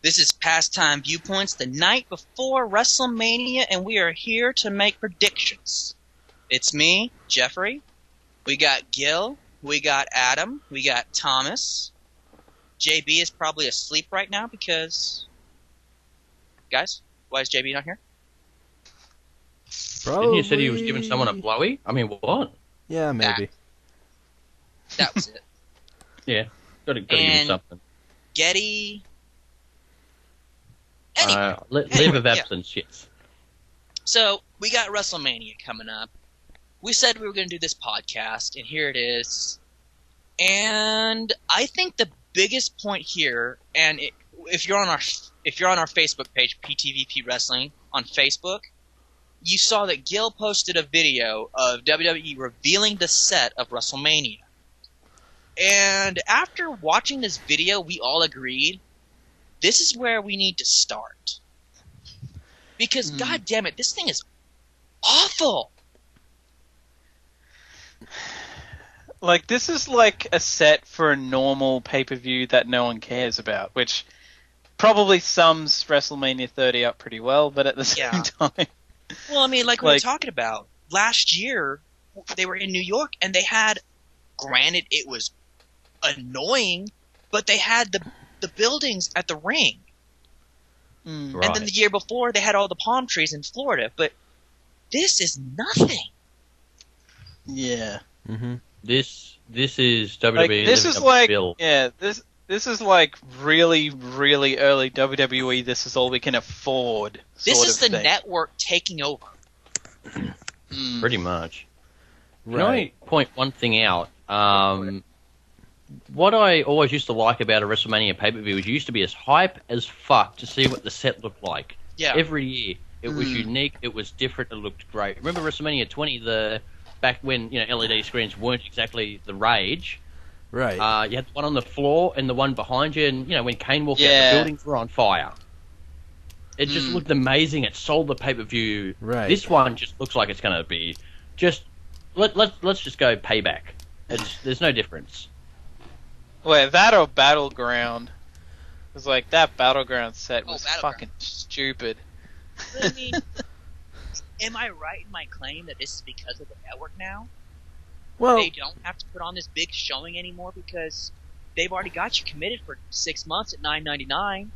This is Pastime Viewpoints, the night before WrestleMania, and we are here to make predictions. It's me, Jeffrey. We got Gil. We got Adam. We got Thomas. JB is probably asleep right now because... Guys, why is JB not here? Probably... Didn't you say he was giving someone a blowy? I mean, what? Yeah, maybe. That was it. Yeah, gotta give him something. Getty... Anyway, leave of absence, yes. So, we got WrestleMania coming up. We said we were going to do this podcast, and here it is. And I think the biggest point here, and if you're on our Facebook page, PTVP Wrestling on Facebook, you saw that Gil posted a video of WWE revealing the set of WrestleMania. And after watching this video, we all agreed this is where we need to start. Because, God damn it, this thing is awful. Like, this is like a set for a normal pay-per-view that no one cares about, which probably sums WrestleMania 30 up pretty well, but at the same time... Well, I mean, like we were talking about, last year, they were in New York, and they had, granted, it was annoying, but they had the buildings at the ring. Right. And then the year before, they had all the palm trees in Florida, but this is nothing. Yeah. Mm-hmm. This is WWE. Like, this is like, bill. yeah, this is like really, really early WWE. This is all we can afford. This is the network taking over. Pretty much. Right. Can I point one thing out? What I always used to like about a WrestleMania pay-per-view was you used to be as hype as fuck to see what the set looked like. Yeah. Every year. It was unique, it was different, it looked great. Remember WrestleMania 20, back when LED screens weren't exactly the rage? Right. You had the one on the floor and the one behind you, and when Kane walked out, the buildings were on fire. It just looked amazing, it sold the pay-per-view. Right. This one just looks like it's going to be just... Let's just go payback. There's no difference. Wait, that or Battleground? Because, like, that Battleground set was fucking stupid. I mean, am I right in my claim that this is because of the network now? Well, they don't have to put on this big showing anymore because they've already got you committed for 6 months at $9.99.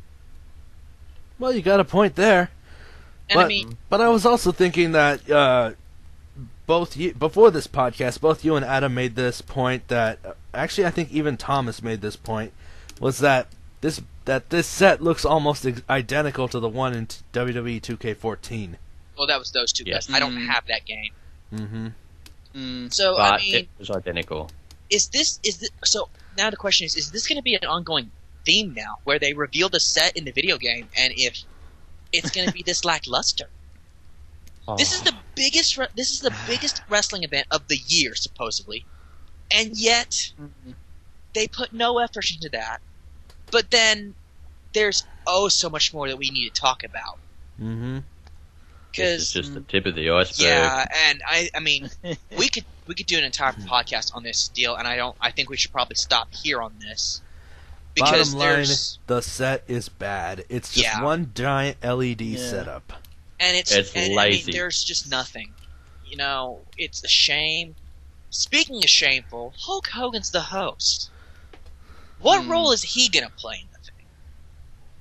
well, you got a point there. And but I was also thinking that before this podcast, both you and Adam made this point that actually I think even Thomas made this point, was that this set looks almost identical to the one in WWE 2K14. Well, that was those two guys. I don't have that game. Mm-hmm. So But I mean, it was identical. So now the question is this going to be an ongoing theme now, where they reveal the set in the video game, and if it's going to be this lackluster? This is the biggest wrestling event of the year, supposedly, and yet they put no effort into that. But then there's so much more that we need to talk about. Mm-hmm. This is just the tip of the iceberg. Yeah, and I mean, we could do an entire podcast on this deal, and I think we should probably stop here on this. Because Bottom line, the set is bad. It's just one giant LED setup. And it's lazy. I mean, there's just nothing. It's a shame. Speaking of shameful, Hulk Hogan's the host. What role is he going to play in the thing?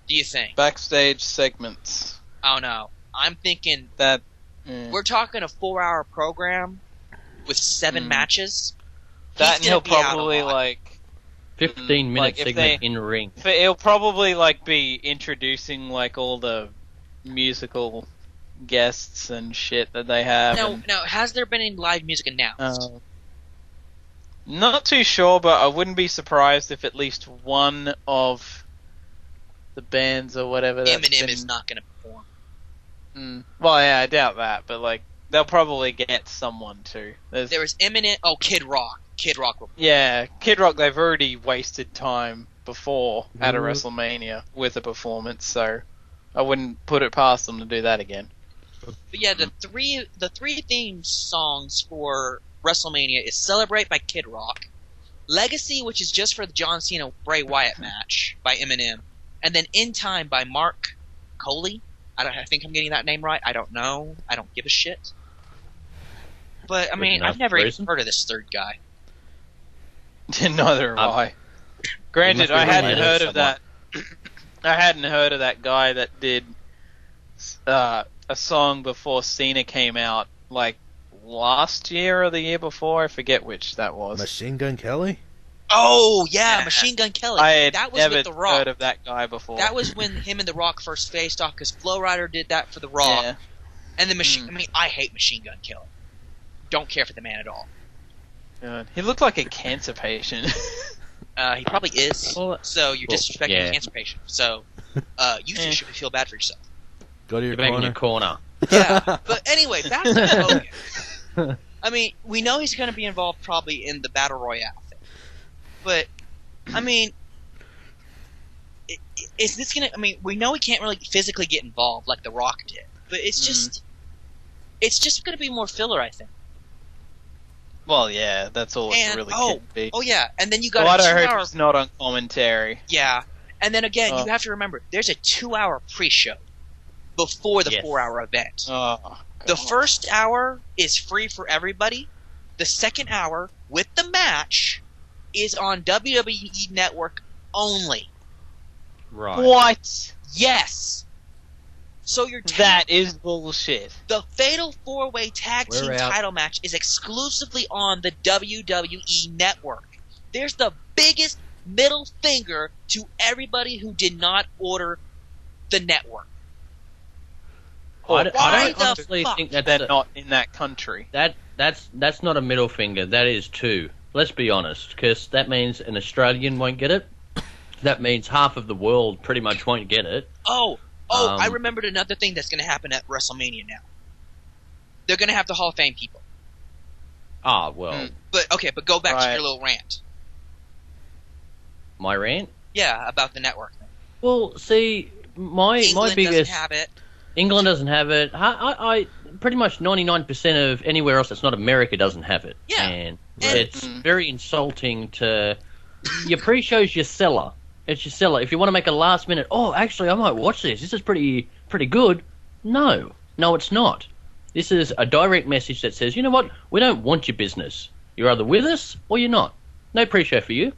Do you think? Backstage segments. Oh, no. I'm thinking that we're talking a 4-hour program with 7 matches. That, and he'll probably, 15-minute segment in ring. He'll probably, be introducing, all the musical guests and shit that they have. Now, has there been any live music announced? Not too sure, but I wouldn't be surprised if at least one of the bands or whatever Eminem is not going to perform. Well, yeah, I doubt that, but they'll probably get someone too. There was Eminem. Oh, Kid Rock. Kid Rock will. Yeah, Kid Rock. They've already wasted time before at a WrestleMania with a performance, so I wouldn't put it past them to do that again. But yeah, the three theme songs for WrestleMania is Celebrate by Kid Rock, Legacy, which is just for the John Cena Bray Wyatt match by Eminem, and then In Time by Mark Coley. I think I'm getting that name right. I don't know. I don't give a shit. But I mean, I've never even heard of this third guy. Neither have I. Granted, I hadn't heard of that. I hadn't heard of that guy that did a song before Cena came out, like last year or the year before. I forget which that was. Machine Gun Kelly? Oh yeah, Machine Gun Kelly. I had that was never with The Rock. heard of that guy before. That was when him and The Rock first faced off, because Flow Rider did that for The Rock. Yeah. And the I mean, I hate Machine Gun Kelly. Don't care for the man at all. God. He looked like a cancer patient. He probably is. So you're disrespecting a cancer patient. So you should feel bad for yourself. Go to your Back in your corner. Yeah. But anyway, back to Hogan. I mean, we know he's going to be involved probably in the Battle Royale thing. But, I mean, is this going to... I mean, we know he can't really physically get involved like The Rock did. But it's just... It's just going to be more filler, I think. Well, yeah, that's all it's really can be. Oh, yeah, and then you got what a 2 I heard hour... was not on commentary. Yeah, and then again, you have to remember, there's a 2-hour pre-show before the 4-hour event. Oh, the first hour is free for everybody. The second hour, with the match, is on WWE Network only. Right. What? Yes! So that is bullshit. The Fatal 4-Way Tag Team title match is exclusively on the WWE Network. There's the biggest middle finger to everybody who did not order the network. I don't honestly think that they're not in that country. That's not a middle finger. That is two. Let's be honest, because that means an Australian won't get it. That means half of the world pretty much won't get it. I remembered another thing that's going to happen at WrestleMania now. They're going to have the Hall of Fame people. Ah, well. But go back to your little rant. My rant? Yeah, about the network. Well, see, my biggest... doesn't have it. England doesn't have it. I pretty much 99% of anywhere else that's not America doesn't have it. Yeah. And it's very insulting to... Your pre-show's your seller. It's your seller. If you want to make a last minute, actually, I might watch this. This is pretty good. No, it's not. This is a direct message that says, you know what? We don't want your business. You're either with us or you're not. No pre-show for you.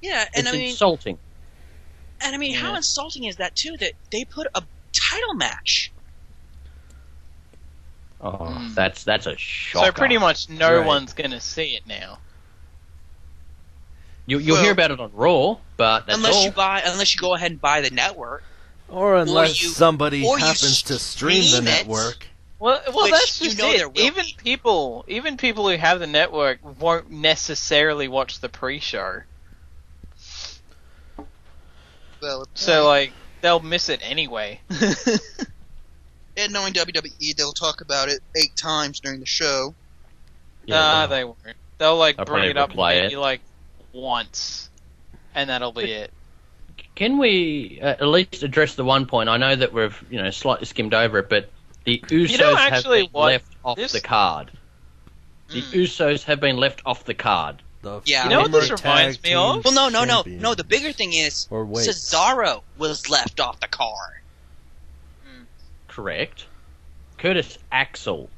Yeah, and it's insulting. And I mean, how insulting is that too? That they put a title match. That's a shocker. So pretty much no one's gonna see it now. You'll hear about it on Raw, but that's unless all. Unless you go ahead and buy the network, or unless somebody happens to stream the network. Well, that's just it. Even people who have the network won't necessarily watch the pre-show. Well, so like they'll miss it anyway. And knowing WWE, they'll talk about it 8 times during the show. Nah, they won't. They'll bring it up maybe once, and that'll be it. Can we at least address the one point? I know that we've slightly skimmed over it, but the Usos have been left off the card. The Usos have been left off the card. Yeah. You know what this reminds me of? Well, no. The bigger thing is Cesaro was left off the card. Correct. Curtis Axel.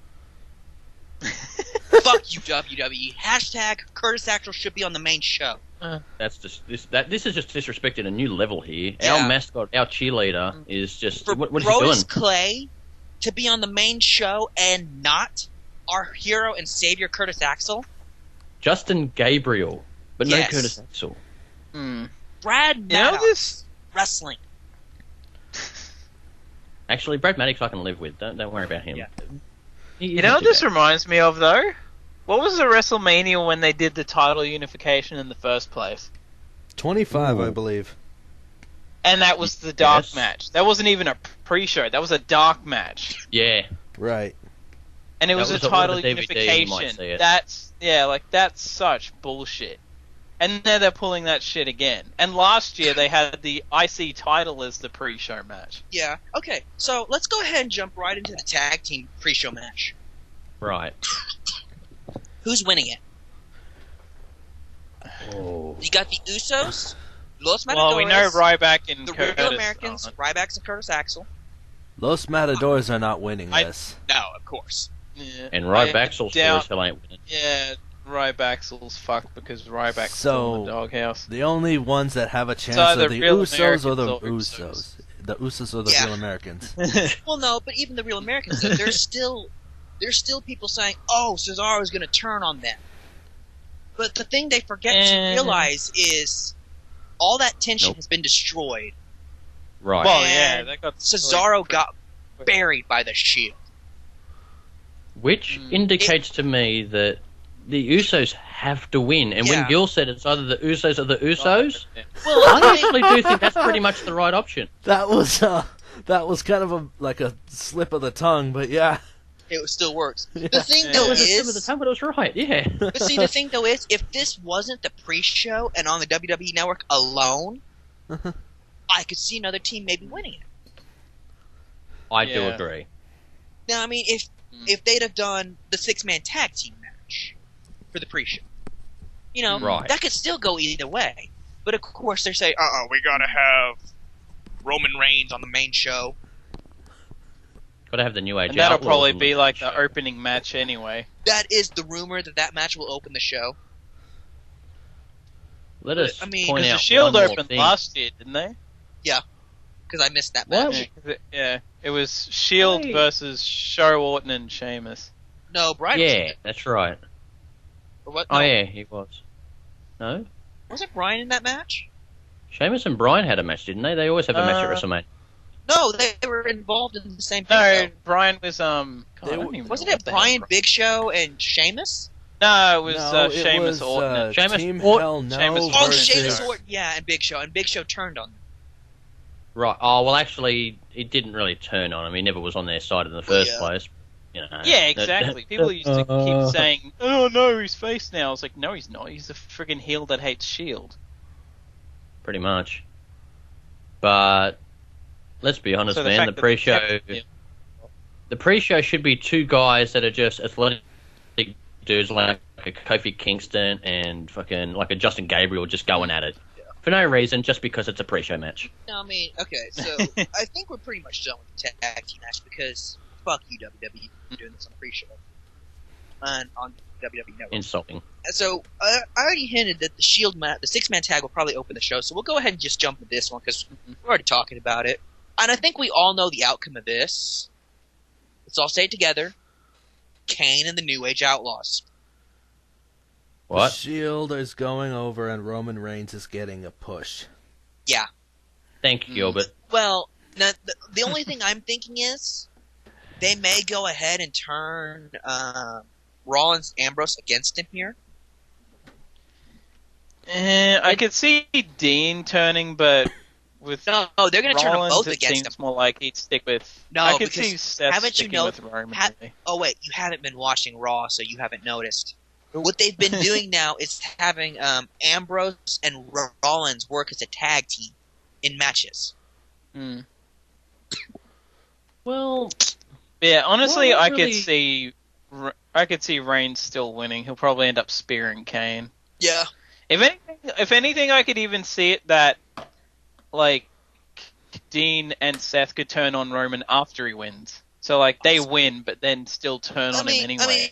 Fuck you, WWE. Hashtag Curtis Axel should be on the main show. That's just this is just disrespecting a new level here. Yeah. Our mascot, our cheerleader, is just for what is he doing? Brodus Clay to be on the main show and not our hero and savior Curtis Axel. Justin Gabriel, but no Curtis Axel. Brad Maddox wrestling. Actually, Brad Maddox I can live with. Don't worry about him. Yeah. You know what this reminds me of, though? What was the WrestleMania when they did the title unification in the first place? 25, I believe. And that was the dark match. That wasn't even a pre-show. That was a dark match. Yeah. Right. And it was a title unification. That's such bullshit. And now they're pulling that shit again. And last year they had the IC title as the pre-show match. Yeah. Okay. So let's go ahead and jump right into the tag team pre-show match. Right. Who's winning it? Oh. You got the Usos Los Matadores. Well, we know Ryback and the Curtis real Americans, aren't. Ryback's and Curtis Axel. Los Matadors are not winning this. No, of course. Yeah. And Ryback's sure as hell ain't winning. Yeah, Ryback's fucked because Ryback's So, still in the doghouse. The only ones that have a chance either are the real Usos or the Americans or Usos. The Usos or the Yeah. real Americans. Well, no, but even the real Americans, though, there's still people saying, "Oh, Cesaro's going to turn on them." But the thing they forget to realize is all that tension has been destroyed. Right. Well, And yeah, they got Cesaro got buried by the Shield. Which indicates to me that the Usos have to win. And Yeah. when Gil said it's either the Usos or the Usos, Well, I actually do think that's pretty much the right option. That was kind of a slip of the tongue, but yeah. it still works. Yeah. The thing It though was a slip of the is, tongue, but it was right, yeah. but see, the thing though is, if this wasn't the pre-show and on the WWE Network alone, I could see another team maybe winning it. I do Yeah. agree. Now, I mean, if they'd have done the 6-man tag team match for the pre-show, Right. that could still go either way. But of course, they say, we gotta have Roman Reigns on the main show. Gotta have the New Age And that'll Outlaws probably on be like show. the opening match anyway. That is the rumor that match will open the show. Let us I mean, point Because out the Shield one more opened thing. last year, didn't they? Because I missed that What? match. Yeah, it was Shield Wait. versus Show Orton and Sheamus. No, Brian was in Yeah, it. that's right. Or what? Oh No, yeah, he was. No? Wasn't Brian in that match? Sheamus and Bryan had a match, didn't they? They always have a match at WrestleMania. No, they were involved in the same thing. No, though. Brian was God, I They- don't even Wasn't know it what the hell Brian, Big Show, and Sheamus? No, it was No, it Sheamus was, Orton. and Sheamus Team Orton- Hell No Sheamus Oh, versus- Sheamus Orton. Orton, yeah, and Big Show. And Big Show turned on them. Right. Oh, well, actually, it didn't really turn on him. He never was on their side in the first Yeah. place. You know, Yeah, exactly. People used to keep saying, "Oh no, he's face now." I was like, "No, he's not. He's a friggin' heel that hates Shield." Pretty much. But let's be honest, So man. fact The that pre-show, yeah. the pre-show should be two guys that are just athletic dudes like a Kofi Kingston and fucking like a Justin Gabriel just going at it for no reason, just because it's a pre-show match. No, I mean, okay, so I think we're pretty much done with the tag team match because fuck you, WWE, for doing this on pre-show. On WWE Network. Insulting. So I already hinted that the Shield match, the 6-man tag, will probably open the show. So we'll go ahead and just jump to this one because we're already talking about it, and I think we all know the outcome of this. Let's all say it together: Kane and the New Age Outlaws. The What? Shield is going over and Roman Reigns is getting a push. Yeah. Thank you, Gilbert. Well, now, the only thing I'm thinking is they may go ahead and turn Rollins Ambrose against him here. I could see Dean turning, but with No, they're going to turn them Rollins, both it against seems him. more like he'd stick with. No, I could because see Seth haven't you sticking know- with Roman. really. Oh wait, you haven't been watching Raw, so you haven't noticed. What they've been doing now is having Ambrose and Rollins work as a tag team in matches. Hmm. Well, Yeah, honestly, Well, I really- could see Reigns still winning. He'll probably end up spearing Kane. Yeah. If anything, I could even see it that like Dean and Seth could turn on Roman after he wins. So like they win, but then still turn on him anyway.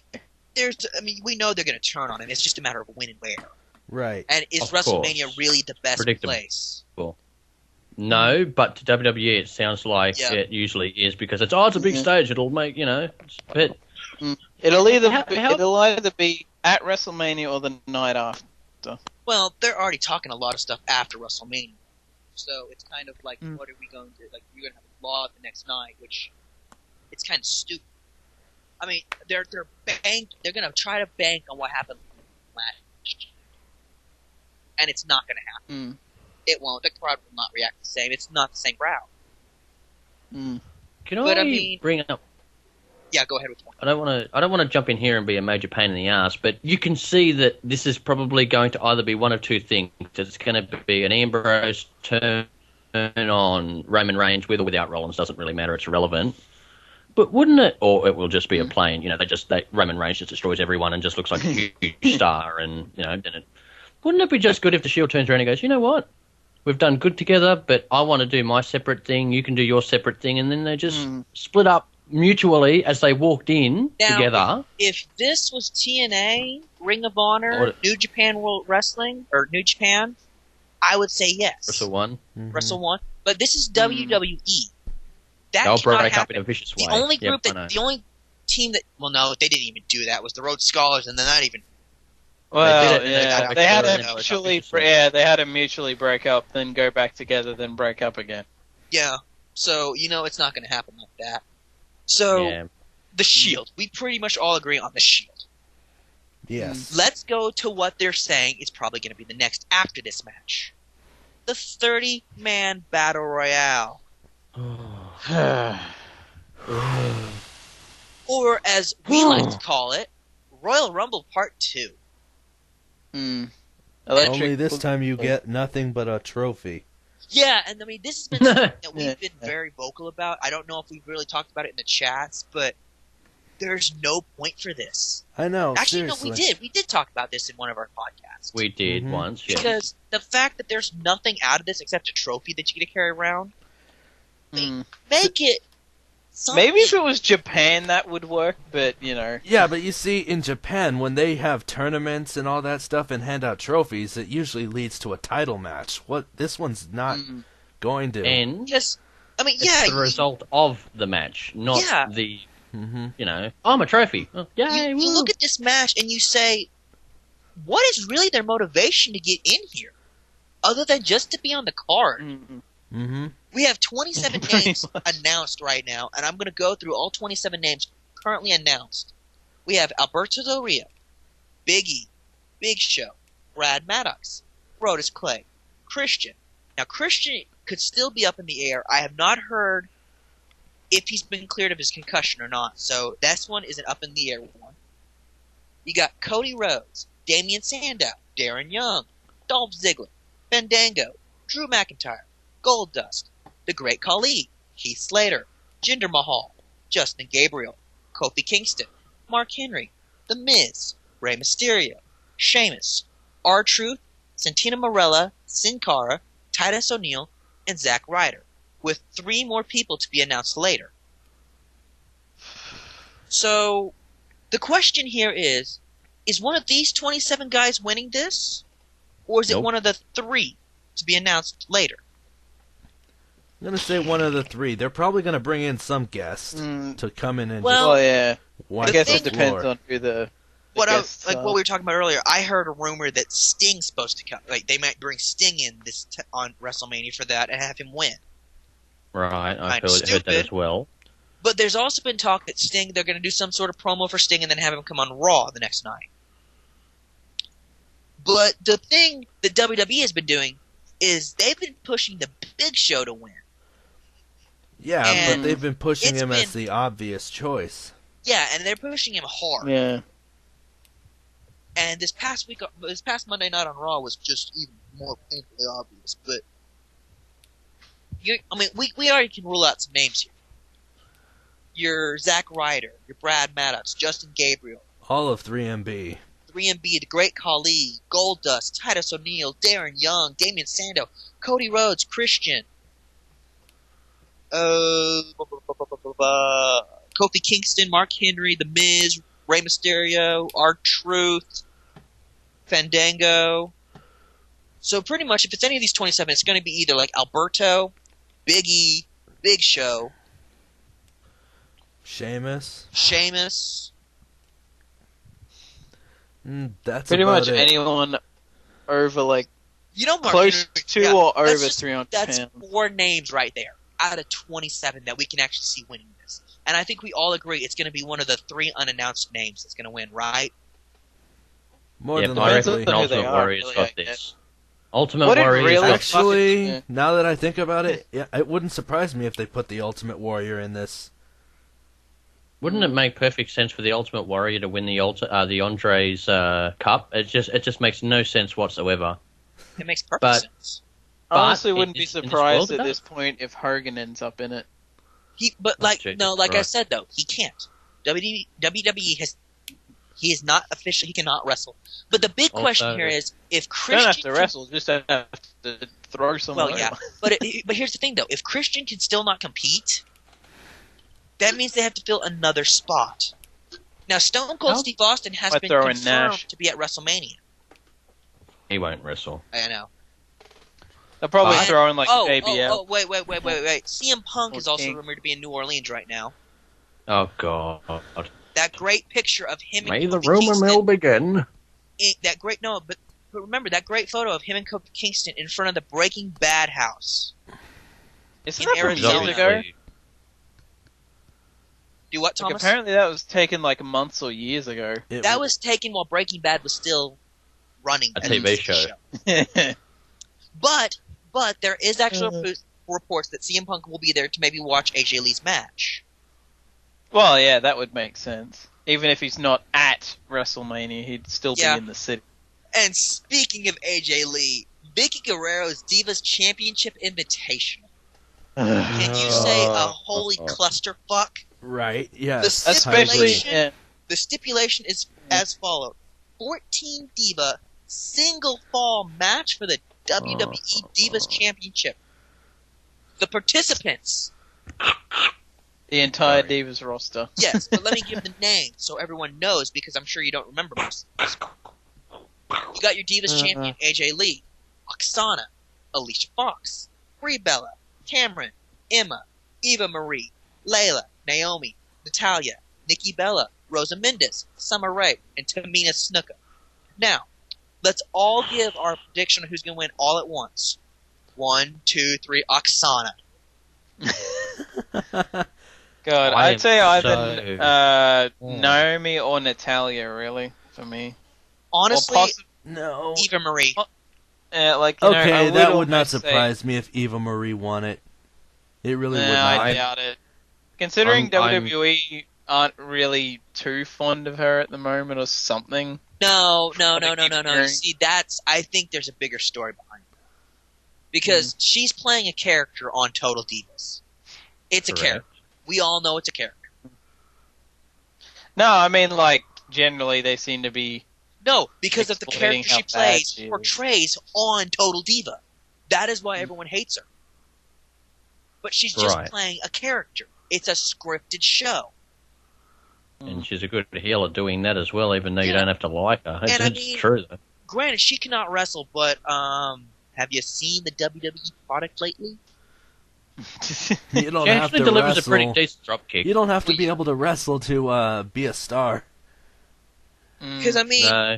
We know they're going to turn on him. It's just a matter of when and where. Right. And is Of course. WrestleMania really the best Predictable. place? no, but to WWE it sounds like Yeah. it usually is because it's a big stage. It'll make but It'll How- either be at WrestleMania or the night after. Well, they're already talking a lot of stuff after WrestleMania. So it's kind of like, what are we going to... Like, you're going to have a Raw the next night, which... It's kind of stupid. I mean, they're going to try to bank on what happened last year. And it's not going to happen. It won't. The crowd will not react the same. It's not the same crowd. can But, I I mean- bring up? Yeah, go ahead with one. I don't want to jump in here and be a major pain in the ass, but you can see that this is probably going to either be one of two things. It's going to be an Ambrose turn on Roman Reigns with or without Rollins. Doesn't really matter. It's irrelevant. But wouldn't it? Or it will just be a plain. Roman Reigns just destroys everyone and just looks like a huge star. And then wouldn't it be just good if the Shield turns around and goes, you know what? we've done good together, but I want to do my separate thing, you can do your separate thing, and then they just split up mutually as they walked in together. If this was TNA, Ring of Honor, New Japan World Wrestling, or New Japan, I would say yes. Wrestle 1. Wrestle 1. But this is WWE. They'll break up in a vicious way. The only group the only team that, well, no, they didn't even do that, was the Rhodes Scholars, and they're not even. Well, they had to mutually break up, then go back together, then break up again. Yeah, so it's not going to happen like that. So, the Shield. We pretty much all agree on the Shield. Yes. Let's go to what they're saying is probably going to be the next after this match. The 30-man Battle Royale. Or, as we like to call it, Royal Rumble Part 2. Only this time you get nothing but a trophy. Yeah, and I mean, this has been something that we've been very vocal about. I don't know if we've really talked about it in the chats, but there's no point for this. I know, Actually, seriously. no, we did. We did talk about this in one of our podcasts. We did once, yeah. Because the fact that there's nothing out of this except a trophy that you get to carry around, make it something. Maybe if it was Japan, that would work, but, Yeah, but you see, in Japan, when they have tournaments and all that stuff and hand out trophies, it usually leads to a title match. This one's not going to. And it's the result of the match, not the, I'm a trophy. Oh, yay, you look at this match and you say, what is really their motivation to get in here? Other than just to be on the card. We have 27 names announced right now, and I'm going to go through all 27 names currently announced. We have Alberto Del Rio, Big E, Big Show, Brad Maddox, Brodus Clay, Christian. Now, Christian could still be up in the air. I have not heard if he's been cleared of his concussion or not, so this one is an up in the air one. You got Cody Rhodes, Damian Sandow, Darren Young, Dolph Ziggler, Fandango, Drew McIntyre, Goldust, The Great Khali, Heath Slater, Jinder Mahal, Justin Gabriel, Kofi Kingston, Mark Henry, The Miz, Rey Mysterio, Sheamus, R-Truth, Santino Marella, Sin Cara, Titus O'Neil, and Zack Ryder, with 3 more people to be announced later. So, the question here is one of these 27 guys winning this? Or is it one of the 3 to be announced later? I'm going to say one of the 3. They're probably going to bring in some guest to come in and I guess it the depends on who the what we were talking about earlier. I heard a rumor that Sting's supposed to come. Like, they might bring Sting in on WrestleMania for that and have him win. Right, I've heard that as well. But there's also been talk that Sting, they're going to do some sort of promo for Sting and then have him come on Raw the next night. But the thing that WWE has been doing is they've been pushing the Big Show to win. Yeah, and but they've been pushing him as the obvious choice. Yeah, and they're pushing him hard. Yeah. And this past Monday night on Raw was just even more painfully obvious. But we already can rule out some names here. Your Zack Ryder, your Brad Maddox, Justin Gabriel, all of 3MB. 3MB, The Great Khali, Goldust, Titus O'Neil, Darren Young, Damian Sandow, Cody Rhodes, Christian, Kofi Kingston, Mark Henry, The Miz, Rey Mysterio, R-Truth, Fandango. So pretty much, if it's any of these 27, it's going to be either like Alberto, Big E, Big Show, Sheamus. That's pretty much it. Anyone over Mark close Henry, to or over 300 That's pounds. 4 names right there out of 27 that we can actually see winning this. And I think we all agree it's going to be one of the 3 unannounced names that's going to win, right? More than I reckon likely. Ultimate Warrior's got this. Ultimate What Warrior really actually, now that I think about it, it wouldn't surprise me if they put the Ultimate Warrior in this. Wouldn't it make perfect sense for the Ultimate Warrior to win the Andres Cup? It just makes no sense whatsoever. It makes perfect sense. I honestly wouldn't be surprised at this point if Hogan ends up in it. I said though, he can't. WWE has He is not official. He cannot wrestle. But the big question here is if You Christian don't have to wrestle, just have to throw someone Well, yeah, over. but here's the thing though: if Christian can still not compete, that means they have to fill another spot. Now, Stone Cold Steve Austin has been throw in confirmed Nash. to be at WrestleMania. He won't wrestle. I know. They'll probably And- throw in like oh, JBL. oh, wait. CM Punk Or is also King. rumored to be in New Orleans right now. Oh God! That great picture of him May and the Kofi rumor Kingston. mill begin. But remember that great photo of him and Kofi Kingston in front of the Breaking Bad house. Isn't in that from Arizona. years ago? Do what, Like, Thomas? apparently that was taken like months or years ago. That was taken while Breaking Bad was still running. A as TV show. But there is actually reports that CM Punk will be there to maybe watch AJ Lee's match. Well, yeah, that would make sense. Even if he's not at WrestleMania, he'd still Yeah. be in the city. And speaking of AJ Lee, Vicky Guerrero's Divas Championship Invitational. Can you say a holy clusterfuck? Right. Yeah. The Especially, stipulation, the stipulation is as follows: 14 Diva single fall match for the WWE Divas Championship. The participants, the entire Sorry. Divas roster. yes, but let me give the names so everyone knows because I'm sure you don't remember most of this. You got your Divas champion AJ Lee, Oksana, Alicia Fox, Brie Bella, Cameron, Emma, Eva Marie, Layla, Naomi, Natalia, Nikki Bella, Rosa Mendes, Summer Rae, and Tamina Snuka. Now, let's all give our prediction on who's going to win all at once. 1, 2, 3, Oksana. God, I I'd say am either so- Naomi or Natalia, really, for me. Honestly, Or No. Eva Marie. like, Okay, I that would not almost say- surprise me if Eva Marie won it. It really would Nah, not. I doubt it. Considering I'm- WWE aren't really too fond of her at the moment or something. No. Gotta keep hearing. See, I think there's a bigger story behind it. Because she's playing a character on Total Divas. It's a Correct. character. We all know it's a character. No, I mean, like, generally they seem to be... No, because of the Explaining character she how bad plays, she is. portrays on Total Diva. That is why everyone hates her. But she's just Right. playing a character. It's a scripted show. And she's a good heel at doing that as well, even though you Yeah. don't have to like her. It's, And I it's mean- true, though. Granted, she cannot wrestle, but have you seen the WWE product lately? You don't She have actually to delivers wrestle. a pretty decent dropkick. You don't have to be able to wrestle to be a star. Because I mean, No.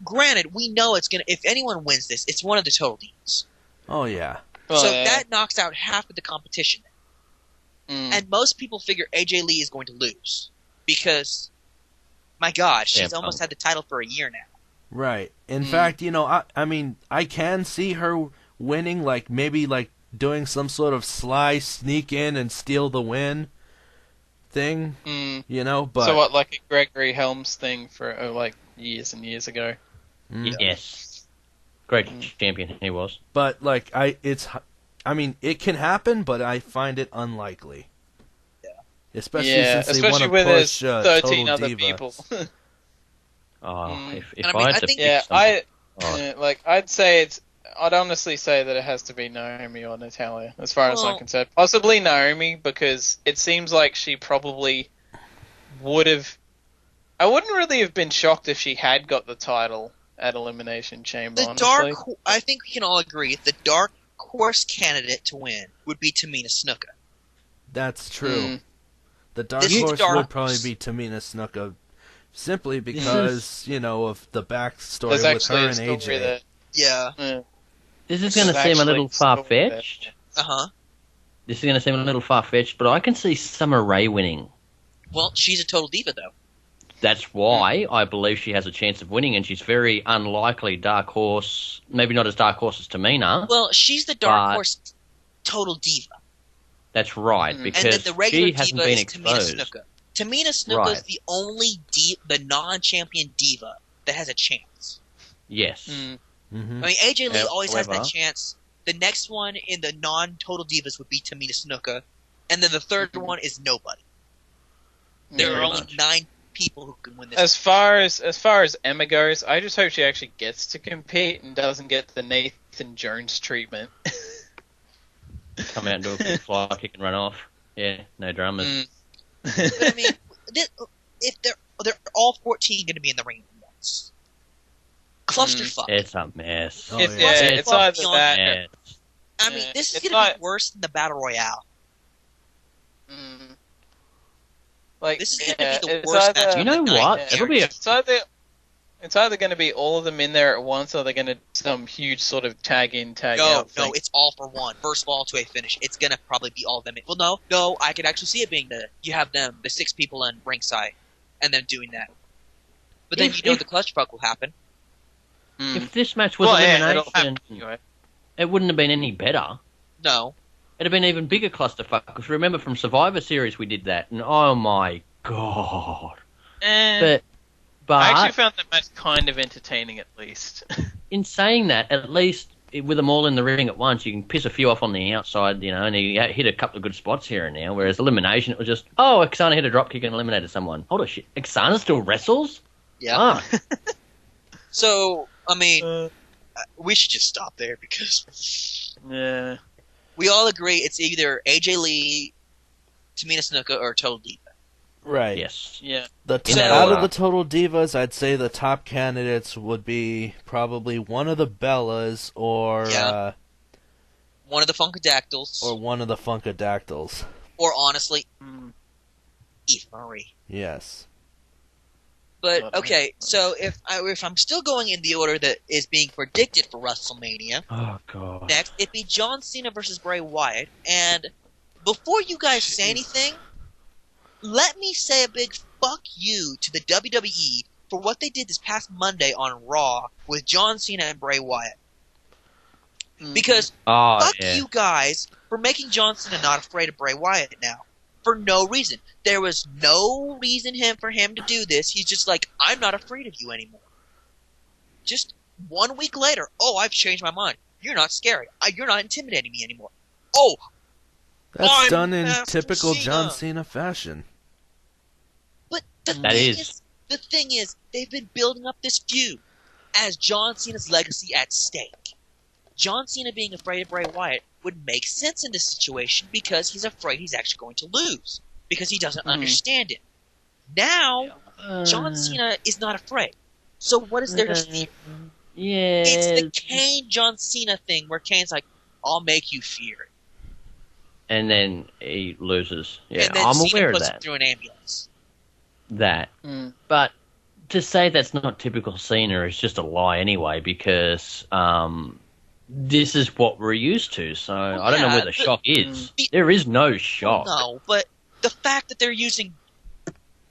Granted, we know it's gonna. If anyone wins this, it's one of the Total Divas. Oh yeah. Well, So yeah. that knocks out half of the competition. And most people figure AJ Lee is going to lose because, my God, she's Yeah, almost had the title for a year now. Right. In fact, I mean, I can see her winning, like maybe like doing some sort of sly sneak in and steal the win thing, but So what, like a Gregory Helms thing for like years and years ago? Yes. Great champion he was. but like it can happen, but I find it unlikely. Yeah. Especially Yeah, since they want especially to when there's push 13 Total other Diva. people. Oh, if And I I mean, had I to think- pick Yeah, something- I'd honestly say that it has to be Naomi or Natalia, as far as Well- I'm concerned. Possibly Naomi, because it seems like she probably would have... I wouldn't really have been shocked if she had got the title at Elimination Chamber, honestly. I think we can all agree, the dark horse candidate to win would be Tamina Snuka. That's true. The dark This is horse dark would probably horse. be Tamina Snuka, simply because of the backstory There's with actually her a and story AJ. that... Yeah. This is going to There's seem a actually little a story far-fetched. Uh-huh. This is going to seem a little far-fetched, but I can see Summer Rae winning. Well, she's a Total Diva, though. That's why I believe she has a chance of winning, and she's very unlikely dark horse. Maybe not as dark horse as Tamina. Well, she's the dark But- horse Total Diva. That's right, And because then the regular she hasn't diva been is Tamina exposed. Snuka. Tamina Snuka is Right. the only the non-champion diva that has a chance. Yes. hmm I mean, AJ Lee Yeah, always has that however- chance. The next one in the non-Total Divas would be Tamina Snuka, and then the third one is nobody. There Very are only much. 9 people who can win this. As far as Emma goes, I just hope she actually gets to compete and doesn't get the Nathan Jones treatment. Come out and do a quick fly kick and run off. Yeah, no dramas. But I mean, if they're all 14 going to be in the ring at once. Clusterfuck. It's a mess. Oh, it's yeah. either that. Mess. I mean, this is it's going to not- be worse than the Battle Royale. Like, This is gonna be the it's worst either- match You know of the night. what? Yeah. It'll be a It's either going to be all of them in there at once, or they're going to some huge sort of tag in, tag out thing. No, it's all for one. First ball to a finish. It's gonna probably be all of them. Well, no, I could actually see it being you have them, the 6 people in ringside, and them doing that. But then If- the clusterfuck will happen. If this match was Well, yeah, it'll elimination, happen anyway. it wouldn't have been any better. No, It'd have been even bigger clusterfuck. Because remember from Survivor Series we did that, and oh my god! But I actually found that match kind of entertaining, at least. in saying that, at least with them all in the ring at once, you can piss a few off on the outside, and you hit a couple of good spots here and there. Whereas elimination, it was just, Oksana hit a dropkick and eliminated someone. Hold on, shit. Oksana still wrestles? yeah. Ah, So I mean, we should just stop there because Yeah. we all agree it's either AJ Lee, Tamina Snuka, or Total Diva. Right. yes. Yeah. In that Out of order. the Total Divas, I'd say the top candidates would be probably one of the Bellas or Yeah. One of the Funkadactyls, one of the Funkadactyls. or honestly, Mm. Eve Marie. Yes. But okay, so if I'm still going in the order that is being predicted for WrestleMania, Oh, God. next it'd be John Cena versus Bray Wyatt. And before you guys say anything, let me say a big fuck you to the WWE for what they did this past Monday on Raw with John Cena and Bray Wyatt. Because Oh, fuck yeah. you guys for making John Cena not afraid of Bray Wyatt now. For no reason. There was no reason for him to do this. He's just like, I'm not afraid of you anymore. Just 1 week later, I've changed my mind. You're not scary. You're not intimidating me anymore. Oh, That's I'm done in Master typical Cena. John Cena fashion. but the That thing is. the thing is, they've been building up this feud as John Cena's legacy at stake. John Cena being afraid of Bray Wyatt would make sense in this situation because he's afraid he's actually going to lose because he doesn't understand it. Now, John Cena is not afraid. So what is there to fear? Yeah. It's the Kane John Cena thing where Kane's like, I'll make you fear it. And then he loses. Yeah, And then I'm Cena aware of puts him that. through an ambulance. Mm. But to say that's not typical Cena is just a lie anyway, because this is what we're used to. So I don't know yeah, where the shock is. the- There is no shock. No, but the fact that they're using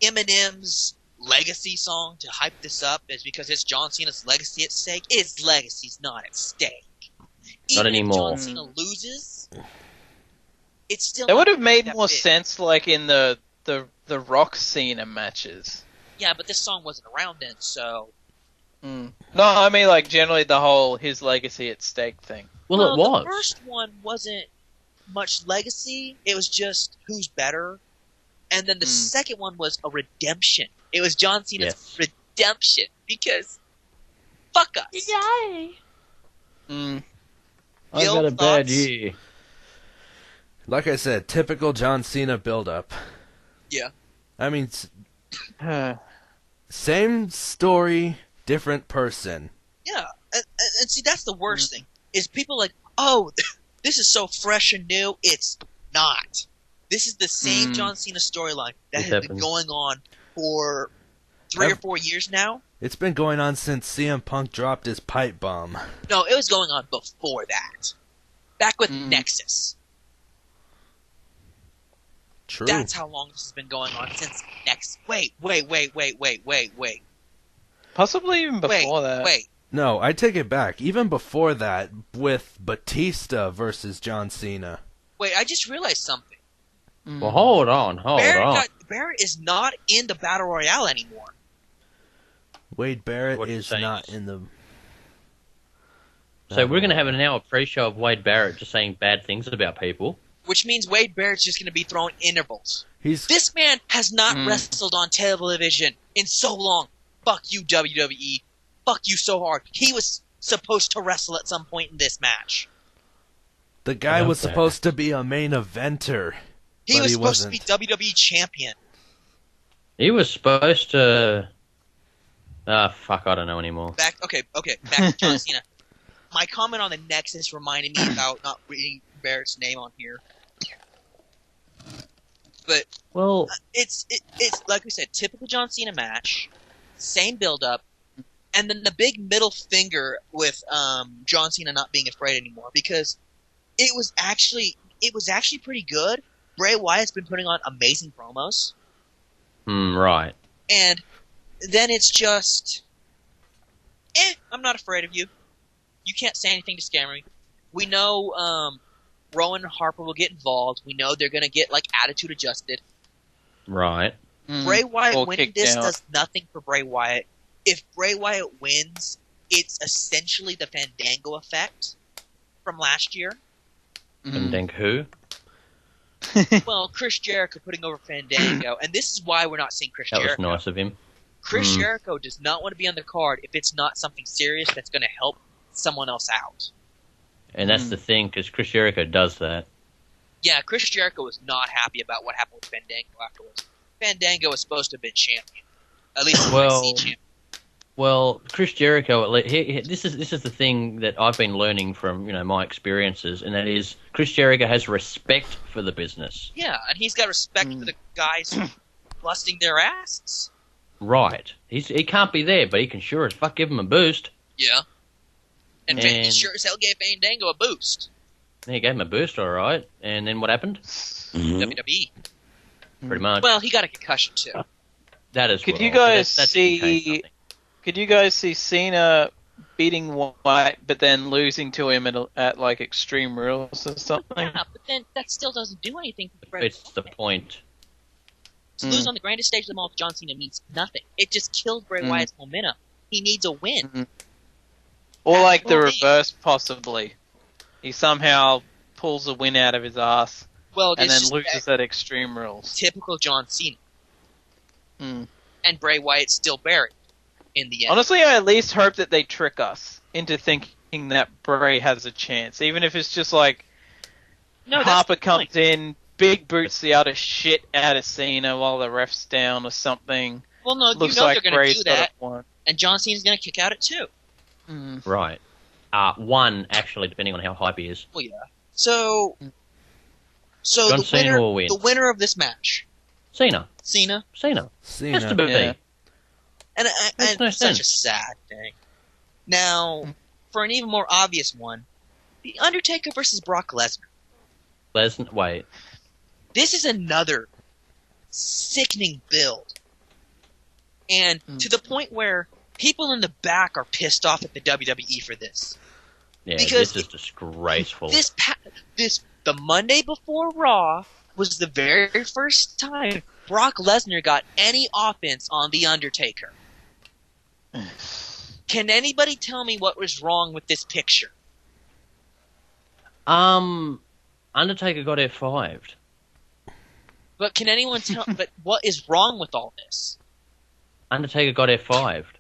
Eminem's legacy song to hype this up is because it's John Cena's legacy at stake. His legacy's not at stake. Not Even anymore. If John Cena loses, it's still. That not would have made that more big. sense, like in the Rock Cena matches. Yeah, but this song wasn't around then, so. No, I mean like generally the whole his legacy at stake thing. Well, it was. The first one wasn't much legacy. It was just who's better. And then the second one was a redemption. It was John Cena's redemption because fuck us. Yay! Mm. I've Gil, got a bad thoughts? year. Like I said, typical John Cena build-up. Yeah. I mean, same story, different person. Yeah, and see, that's the worst thing. Is people like, oh, this is so fresh and new. It's not. This is the same John Cena storyline that It has been happens. going on for 3 or 4 years now. It's been going on since CM Punk dropped his pipe bomb. No, it was going on before that. Back with Nexus. True. That's how long this has been going on since Nexus. Wait. Possibly even before that. Wait. No, I take it back. Even before that, with Batista versus John Cena. Wait, I just realized something. Well, hold on. Barrett is not in the Battle Royale anymore. Wade Barrett What you're is saying not is- in the... So we're going to have an hour pre-show of Wade Barrett just saying bad things about people. Which means Wade Barrett's just going to be throwing intervals. This man has not wrestled on television in so long. Fuck you, WWE. Fuck you so hard. He was supposed to wrestle at some point in this match. The guy was supposed to be a main eventer. He was supposed to be WWE champion. He was supposed to... fuck, I don't know anymore. Back to John Cena. My comment on the Nexus reminded me about not reading Barrett's name on here. But it's like we said, typical John Cena match, same build-up, and then the big middle finger with John Cena not being afraid anymore, because it was actually pretty good. Bray Wyatt's been putting on amazing promos. Right. And then it's just, I'm not afraid of you. You can't say anything to scare me. We know Rowan and Harper will get involved. We know they're going to get, like, attitude adjusted. Right. Bray Wyatt winning this does nothing for Bray Wyatt. If Bray Wyatt wins, it's essentially the Fandango effect from last year. Fandango who? Well, Chris Jericho putting over Fandango, and this is why we're not seeing Chris Jericho. That was nice of him. Chris Jericho does not want to be on the card if it's not something serious that's going to help someone else out. And that's the thing, because Chris Jericho does that. Yeah, Chris Jericho was not happy about what happened with Fandango afterwards. Fandango was supposed to have been champion. At least IC champion. Well, Chris Jericho, this is the thing that I've been learning from my experiences, and that is Chris Jericho has respect for the business. Yeah, and he's got respect for the guys busting their asses. Right. He can't be there, but he can sure as fuck give him a boost. Yeah. And he sure as hell gave Fandango a boost. He gave him a boost, all right. And then what happened? WWE. Pretty much. Well, he got a concussion too. That is. Could you guys see? Could you guys see Cena beating White, but then losing to him at like Extreme Rules or something? Yeah, but then that still doesn't do anything for Bray. It's the point. To lose on the grandest stage of them all with John Cena means nothing. It just kills Bray Wyatt's momentum. He needs a win. Or like the reverse, possibly. He somehow pulls a win out of his ass, and then loses at Extreme Rules. Typical John Cena. And Bray Wyatt's still buried in the end. Honestly, I at least hope that they trick us into thinking that Bray has a chance, even if it's just like Harper comes in, big boots the utter shit out of Cena while the ref's down or something. Well, no, looks they're like going to Bray's do that, got and John Cena's going to kick out at 2. Right. One, actually, depending on how hype he is. Well, yeah. So John Cena will win. The winner of this match. Cena. Cena. Has to be. Yeah. And no such sense. a sad thing. Now, for an even more obvious one, The Undertaker versus Brock Lesnar. Wait. This is another sickening build. And to the point where people in the back are pissed off at the WWE for this. Yeah, because this is disgraceful. The Monday before Raw was the very first time Brock Lesnar got any offense on The Undertaker. Can anybody tell me what was wrong with this picture? Undertaker got F5'd. But can anyone tell? But what is wrong with all this? Undertaker got F5'd.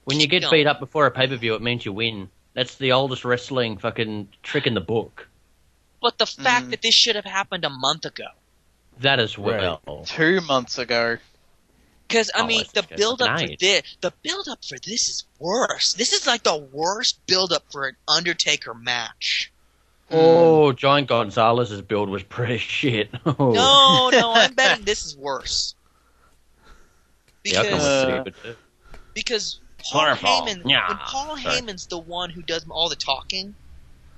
When you get beat up before a pay-per-view, it means you win. That's the oldest wrestling fucking trick in the book. But the fact that this should have happened a month ago. That as well. Right. 2 months ago. Because the build-up for this is worse. This is like the worst build-up for an Undertaker match. Oh, Giant Gonzalez's build was pretty shit. No, I'm betting this is worse. Because Paul Heyman's the one who does all the talking.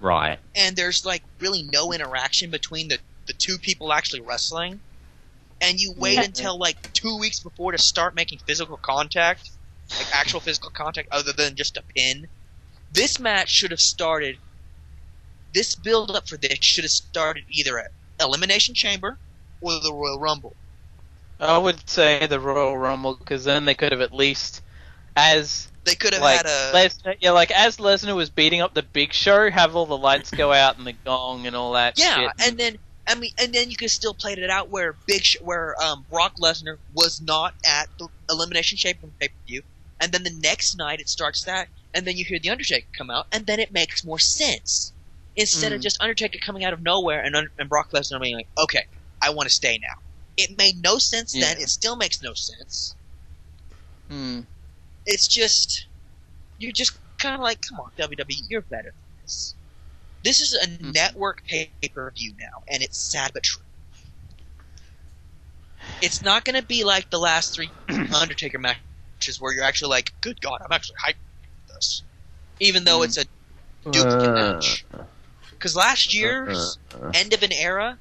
Right. And there's like really no interaction between the two people actually wrestling. And you wait until like 2 weeks before to start making physical contact, like actual physical contact other than just a pin. This match should have started, this build up for this should have started either at Elimination Chamber or the Royal Rumble. I would say the Royal Rumble, because then they could have at least, as they could have like, had a like as Lesnar was beating up the Big Show, have all the lights go out and the gong and all that. Yeah, shit. and I mean, and then you could still play it out where Brock Lesnar was not at the Elimination Chamber pay-per-view, and then the next night it starts that, and then you hear the Undertaker come out, and then it makes more sense instead of just Undertaker coming out of nowhere and Brock Lesnar being like, okay, I want to stay now. It made no sense then. It still makes no sense. It's just, you're just kind of like, come on, WWE, you're better than this. This is a network pay-per-view now, and it's sad but true. It's not going to be like the last 3 Undertaker matches where you're actually like, good God, I'm actually hyped for this. Even though it's a duplicate match. Because last year's end of an era,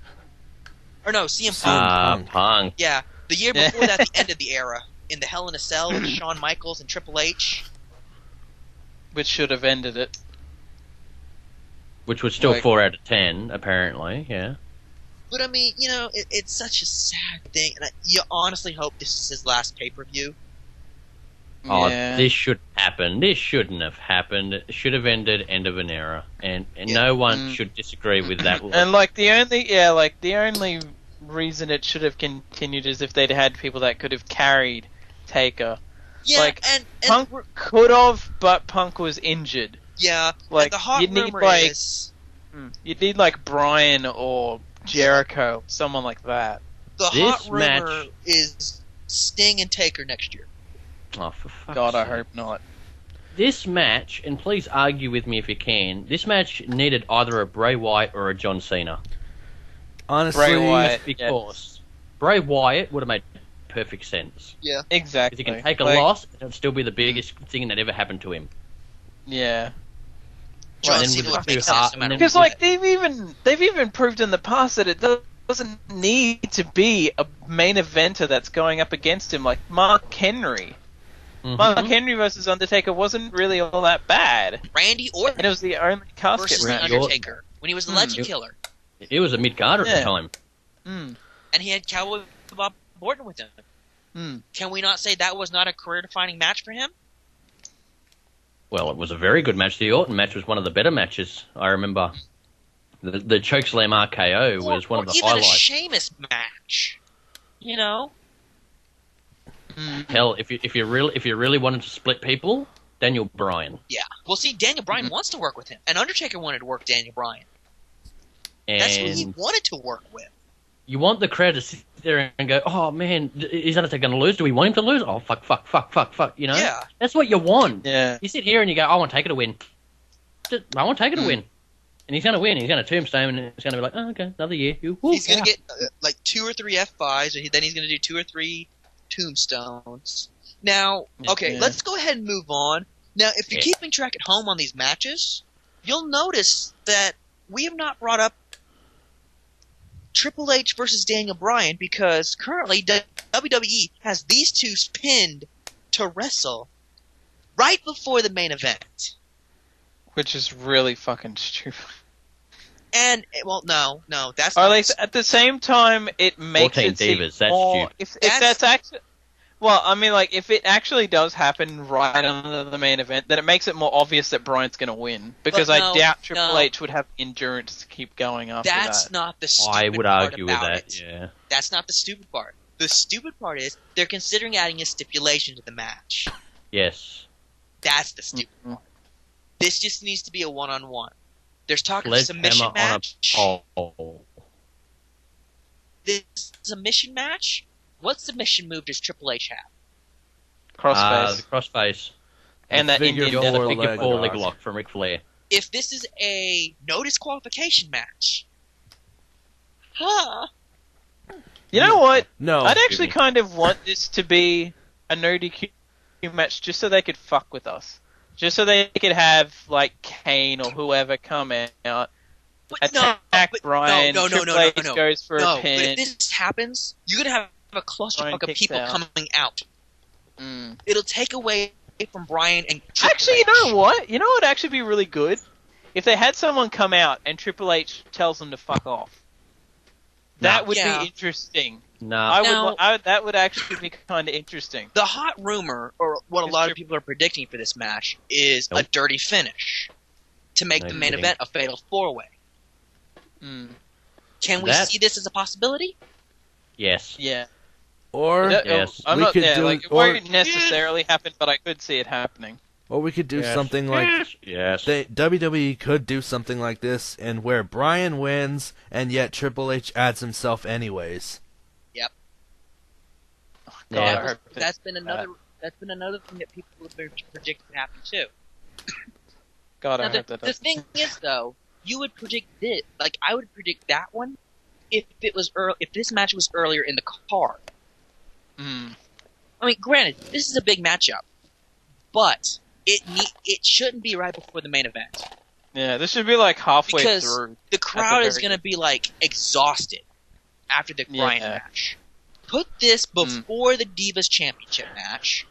or no, CM Punk. Punk. Yeah, the year before that, the end of the era, in the Hell in a Cell with Shawn Michaels and Triple H. Which should have ended it. Which was still 4 out of 10, apparently, yeah. But I mean, you know, it's such a sad thing, and you honestly hope this is his last pay-per-view. Oh, this should happen. This shouldn't have happened. It should have ended end of an era, and no one should disagree with that. And like the only reason it should have continued is if they'd had people that could have carried Taker. Yeah, like, and Punk could have, but Punk was injured. Yeah, like and the hot rumor is you'd need like Bryan or Jericho, someone like that. The hot rumor is Sting and Taker next year. Oh, for fuck's God, I sake. hope not. This match, and please argue with me if you can, this match needed either a Bray Wyatt or a John Cena. Honestly, Bray Wyatt, because Bray Wyatt would have made perfect sense. Yeah, exactly. Because he can take a loss, and it'll still be the biggest thing that ever happened to him. Yeah. John Well, Cena with would the make two heart- sense no matter Because what. like they've even proved in the past that it doesn't need to be a main eventer that's going up against him, like Mark Henry. Mm-hmm. Mark Henry versus Undertaker wasn't really all that bad, Randy Orton and it was the only casket versus match. Randy Undertaker when he was the Legend Killer, It was a mid-carder at the time. and he had Cowboy Bob Orton with him. Can we not say that was not a career-defining match for him? Well, it was a very good match. The Orton match was one of the better matches. I remember the chokeslam RKO was one of the even highlights. a Sheamus match, you know. Hell, if you really wanted to split people, Daniel Bryan. Yeah. Well, see, Daniel Bryan wants to work with him, and Undertaker wanted to work Daniel Bryan. And That's who he wanted to work with. you want the crowd to sit there and go, "Oh man, is Undertaker going to lose? Do we want him to lose? Oh fuck!" You know, Yeah. that's what you want. Yeah. You sit here and you go, "I want Taker to win. I want Taker to win," and he's going to win. He's going to tombstone, and it's going to be like, "Oh, okay, another year." He's going to get like 2 or 3 F5s, and then he's going to do 2 or 3 tombstones. Now, okay, let's go ahead and move on. Now, if you're keeping track at home on these matches, you'll notice that we have not brought up Triple H versus Daniel Bryan because currently WWE has these two pinned to wrestle right before the main event. Which is really fucking stupid. And, well, no, that's Or not... like at the same time, it makes 14 it seem divas, that's more, stupid. if that's actually, well, I mean, like if it actually does happen right under the main event, then it makes it more obvious that Bryan's going to win because But I doubt Triple H would have endurance to keep going after That's that. not the stupid I would part argue with about that. it. Yeah. That's not the stupid part. The stupid part is they're considering adding a stipulation to the match. Yes. That's the stupid part. This just needs to be a one-on-one. There's talk of a Sledgehammer submission on match. a pole. This submission match? What submission move does Triple H have? Crossface. The crossface. And that figure Indian four And the death. figure leg four lock. leg lock from Ric Flair. If this is a no disqualification match, huh? You know what? No. I'd actually kind of want this to be a no DQ match just so they could fuck with us. Just so they could have, like, Kane or whoever come out, attack Bryan, Triple H goes for a pin. But if this happens, you're going to have a clusterfuck of kicks people out. coming out. It'll take away from Bryan and Triple Actually, H. you know what? You know what would actually be really good? If they had someone come out and Triple H tells them to fuck off. That would be interesting. No. That would actually be kind of interesting. The hot rumor, or what a lot of people are predicting for this match, is a dirty finish to make the main event a fatal 4-way. Can we see this as a possibility? Yes. Yeah. Or Yes. I'm we not could there. do, Like, it or, won't necessarily happen, but I could see it happening. or we could do something like Yes. WWE could do something like this, and where Bryan wins, and yet Triple H adds himself anyways. Yep. God, I hope That's been another thing that people have been predicting to happen too. God, I Now, hope that the doesn't. thing is, though, you would predict this. Like, I would predict that one if this match was earlier in the card. Mm. I mean, granted, this is a big matchup, but it shouldn't be right before the main event Yeah, this should be like halfway because through. the crowd is very going to be like exhausted after the Bryan match. Put this before the Divas Championship match.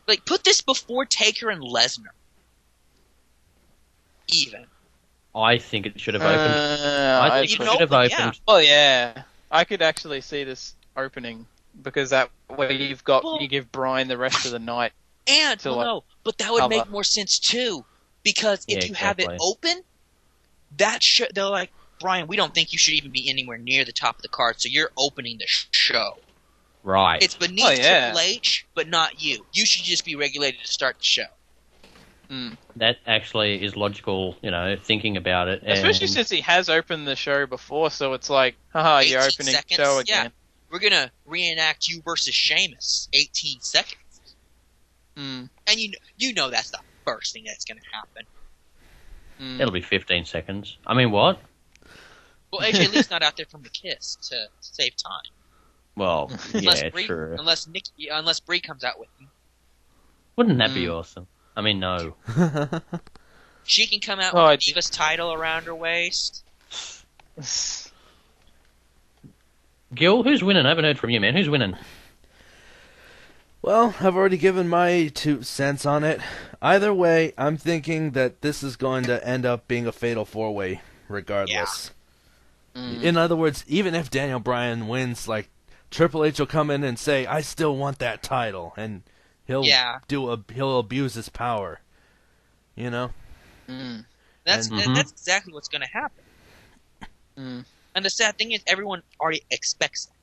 Like, put this before Taker and Lesnar. Even. I think it should have opened. I think it even should have opened, opened. Well, yeah, I could actually see this opening because that way you give Bryan the rest of the night. And, but that would cover. make more sense too. Because if you have it exactly. open, they're like, Bryan, we don't think you should even be anywhere near the top of the card, so you're opening the show. Right. It's beneath Triple H, but not you. You should just be regulated to start the show. Mm. That actually is logical, thinking about it. Especially since he has opened the show before, so it's like, haha, you're 18 opening seconds, the show again. Yeah. We're going to reenact you versus Sheamus. 18 seconds. Mm. And you know that's the first thing that's going to happen. Mm. It'll be 15 seconds. I mean, what? Well, AJ Lee's not out there from the Kiss to save time. Well, yeah, true. Unless Brie comes out with him. Wouldn't that be awesome? I mean, no. She can come out with the Divas title around her waist. Gil, who's winning? I haven't heard from you, man. Who's winning? Well, I've already given my 2 cents on it. Either way, I'm thinking that this is going to end up being a fatal 4-way, regardless. Yeah. In other words, even if Daniel Bryan wins, like, Triple H will come in and say, I still want that title, and he'll abuse his power. You know? Mm. That's exactly what's going to happen. Mm. And the sad thing is, everyone already expects that.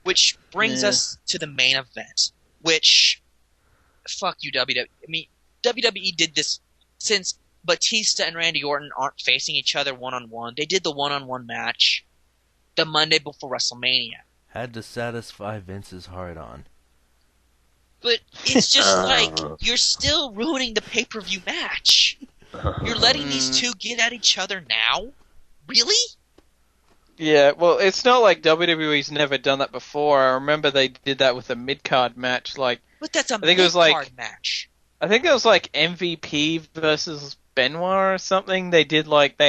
Which brings us to the main event. Which, fuck you, WWE. I mean, WWE did this since Batista and Randy Orton aren't facing each other one-on-one. They did the one-on-one match the Monday before WrestleMania. Had to satisfy Vince's hard-on. But it's just like, you're still ruining the pay-per-view match. You're letting these two get at each other now? Really? Yeah, well, it's not like WWE's never done that before. I remember they did that with a mid-card match. But that's a mid-card match. I think it was like MVP versus Benoit or something. They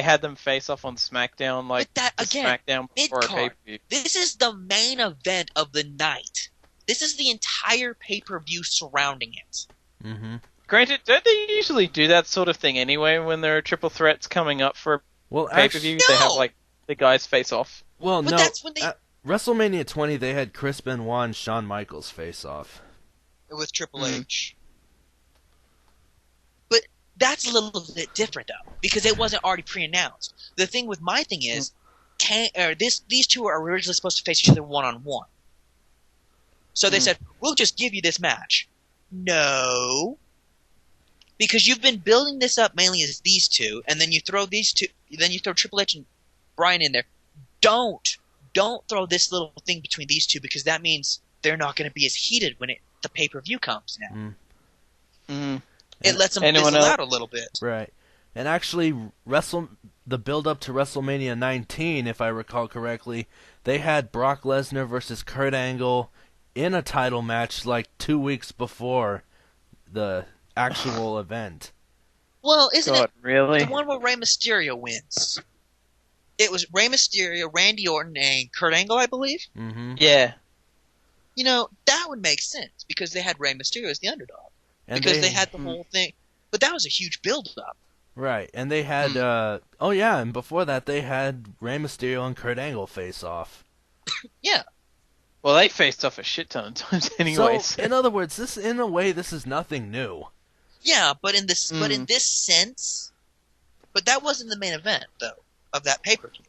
had them face off on SmackDown, SmackDown before a pay-per-view. This is the main event of the night. This is the entire pay-per-view surrounding it. Mm-hmm. Granted, don't they usually do that sort of thing anyway when there are triple threats coming up for pay-per-view? They have the guys face off. Well, but no. That's when at WrestleMania 20, they had Chris Benoit and Shawn Michaels face off with Triple H. But that's a little bit different though, because it wasn't already pre-announced. The thing with my thing is, these two are originally supposed to face each other one-on-one. So they said, we'll just give you this match. No. Because you've been building this up mainly as these two, and then you throw these two, then you throw Triple H and Bryan in there. Don't throw this little thing between these two, because that means they're not going to be as heated when the pay-per-view comes now. It lets them fizzle out a little bit. Right. And actually, the build-up to WrestleMania 19, if I recall correctly, they had Brock Lesnar versus Kurt Angle in a title match 2 weeks before the actual event. Well, isn't it really? The one where Rey Mysterio wins? It was Rey Mysterio, Randy Orton, and Kurt Angle, I believe? Mm-hmm. Yeah. That would make sense, because they had Rey Mysterio as the underdog. And because they had the whole thing. But that was a huge build-up. Right, and they had, and before that they had Rey Mysterio and Kurt Angle face off. Yeah. Well, they faced off a shit ton of times anyways. So, in other words, this is nothing new. Yeah, but in this sense, but that wasn't the main event though of that pay-per-view.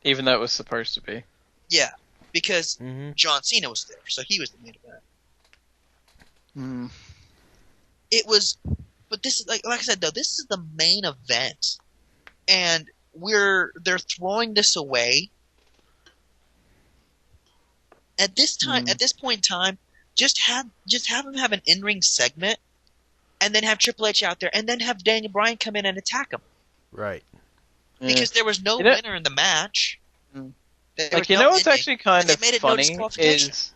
even though it was supposed to be. Yeah, because Mm-hmm. John Cena was there, so he was the main event. Mm. It was, but this is like I said though, this is the main event, and they're throwing this away. At this time, at this point in time, just have him have an in-ring segment, and then have Triple H out there, and then have Daniel Bryan come in and attack him. Right. Because there was no winner in the match. There Like, was you no know what's ending, actually kind and of they made it no funny disqualification. is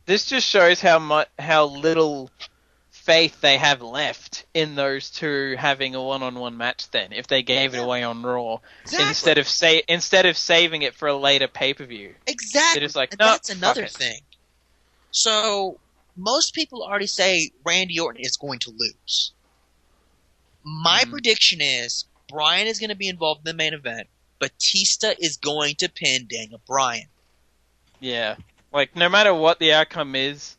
this just shows how little faith they have left in those two having a one-on-one match. Then, if they gave it away on Raw Exactly. instead of saving it for a later pay-per-view, Exactly. they're just like, And no, that's another fuck it. thing. So most people already say Randy Orton is going to lose. My prediction is Bryan is going to be involved in the main event. Batista is going to pin Daniel Bryan. Yeah, like no matter what the outcome is,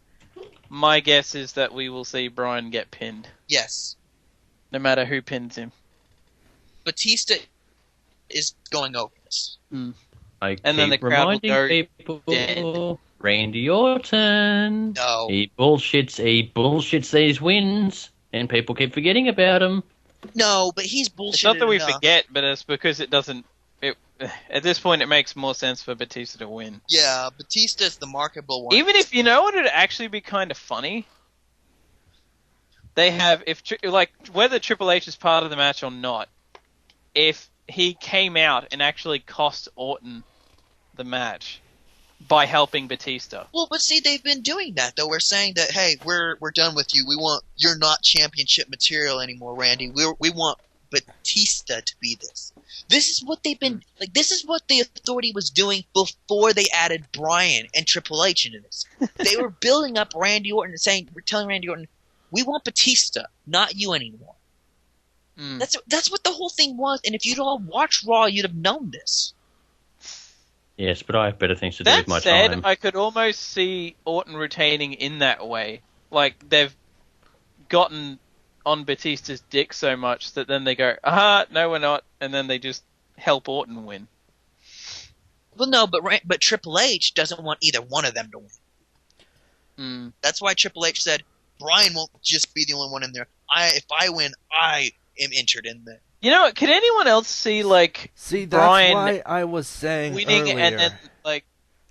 my guess is that we will see Bryan get pinned, Yes. no matter who pins him. Batista is going over this. I And then keep the crowd will reminding go people, dead. Randy Orton. No. He bullshits these wins, and people keep forgetting about him. No, but he's bullshitted It's not that we enough. forget, but it's because it doesn't. At this point, it makes more sense for Batista to win. Yeah, Batista's the marketable one. Even if you know what, it'd actually be kind of funny. They have whether Triple H is part of the match or not. If he came out and actually cost Orton the match by helping Batista. Well, but see, they've been doing that though. We're saying that, hey, we're done with you. You're not championship material anymore, Randy. We want Batista to be this. This is what they've been like. This is what the Authority was doing before they added Bryan and Triple H into this. They were building up Randy Orton and we're telling Randy Orton, we want Batista, not you anymore. That's what the whole thing was. And if you'd all watched Raw, you'd have known this. Yes, but I have better things to do That with my said, time. I could almost see Orton retaining in that way. Like, they've gotten on Batista's dick so much that then they go, no we're not, and then they just help Orton win. Well, no, but Triple H doesn't want either one of them to win. That's why Triple H said, Bryan won't just be the only one in there. If I win, I am entered in there. You know what? Could anyone else see that's Bryan why I was saying winning earlier. and then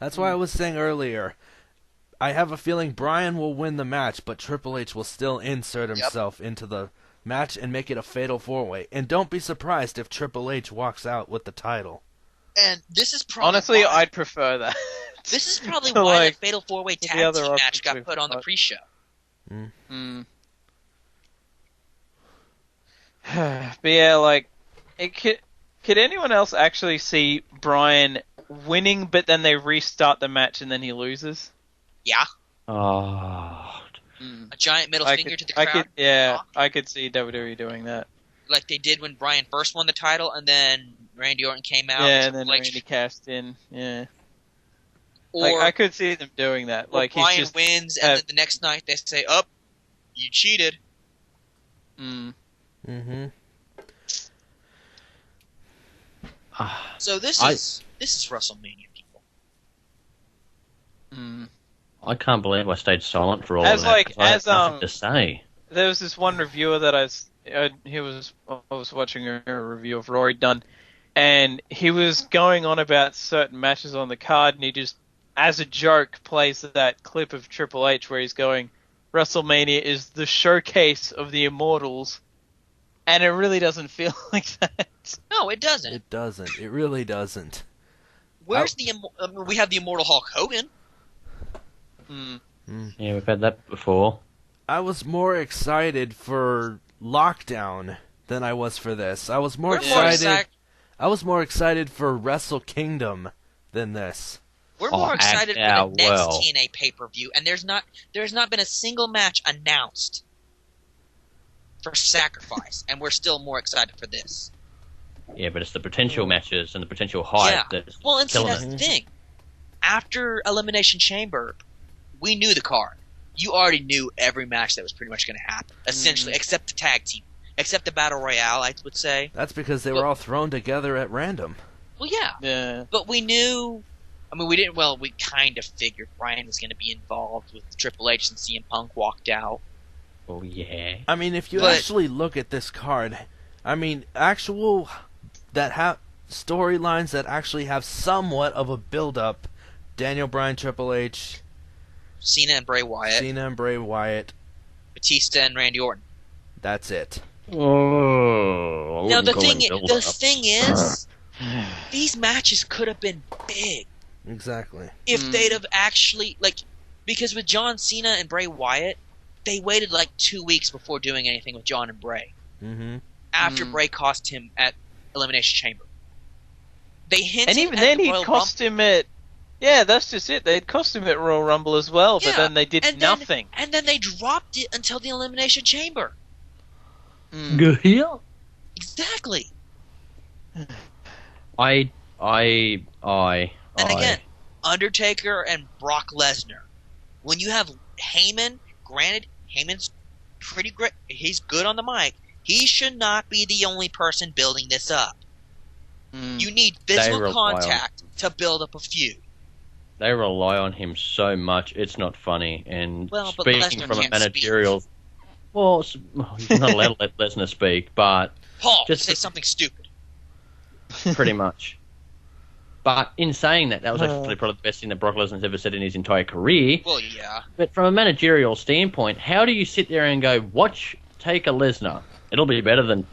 That's why I was saying earlier. I have a feeling Bryan will win the match, but Triple H will still insert himself into the match and make it a fatal four-way. And don't be surprised if Triple H walks out with the title. And this is probably honestly, why, I'd prefer that. this is probably So, why like, the Fatal 4-Way the Tag other Team match options got we've put on the got. pre-show. But yeah, could anyone else actually see Bryan winning, but then they restart the match and then he loses? Yeah. Oh, A giant middle finger to the crowd. I could see WWE doing that. Like they did when Bryan first won the title, and then Randy Orton came out. Yeah, and then Triple H- Randy cast in. Yeah, Or I could see them doing that. or Like he's Bryan just wins, and then the next night they say, you cheated. Mm-hmm. So this is WrestleMania, people. I can't believe I stayed silent for all As of that. like- 'cause I as, have nothing to say. There was this one reviewer that I was watching a review of Rory Dunn, and he was going on about certain matches on the card, and he just, as a joke, plays that clip of Triple H where he's going, WrestleMania is the showcase of the Immortals, and it really doesn't feel like that. No, it doesn't. It doesn't. It really doesn't. Where's we have the Immortal Hulk Hogan. Yeah, we've had that before. I was more excited for Lockdown than I was for this. I was more excited. I was more excited for Wrestle Kingdom than this. We're more excited for the next TNA pay-per-view, and there's not been a single match announced for Sacrifice, and we're still more excited for this. Yeah, but it's the potential matches and the potential hype that's Well, and see, killing that's it. the thing. After Elimination Chamber, we knew the card. You already knew every match that was pretty much going to happen, essentially, except the tag team. Except the Battle Royale, I would say. That's because they were all thrown together at random. Well, yeah. Yeah. But we knew. I mean, we didn't. Well, we kind of figured Bryan was going to be involved with Triple H and CM Punk walked out. Oh yeah. I mean, if you But- actually look at this card, I mean, storylines that actually have somewhat of a build-up. Daniel Bryan, Triple H, Cena and Bray Wyatt, Cena and Bray Wyatt. Batista and Randy Orton. That's it. Oh. Now the thing is, these matches could have been big Exactly. if they'd have actually because with John Cena and Bray Wyatt, they waited like 2 weeks before doing anything with John and Bray. Mm-hmm. After Bray cost him at Elimination Chamber, they hinted, And even at then, the he Royal cost him at. Yeah, that's just it. They'd cost him at Royal Rumble as well, but Yeah, then they did and then- nothing. and then they dropped it until the Elimination Chamber. Good. Exactly. And Again, Undertaker and Brock Lesnar. When you have Heyman, granted, Heyman's pretty great. He's good on the mic. He should not be the only person building this up. You need physical rely on- contact to build up a feud. they rely on him so much, it's not funny. And Well, but speaking Lesnar from a can't managerial, well, you're not allowed to let Lesnar speak, but Paul, Just- say something stupid. pretty much. But in saying that, that was actually probably the best thing that Brock Lesnar's ever said in his entire career. Well, yeah. But from a managerial standpoint, how do you sit there and go, watch Taker Lesnar? It'll be better than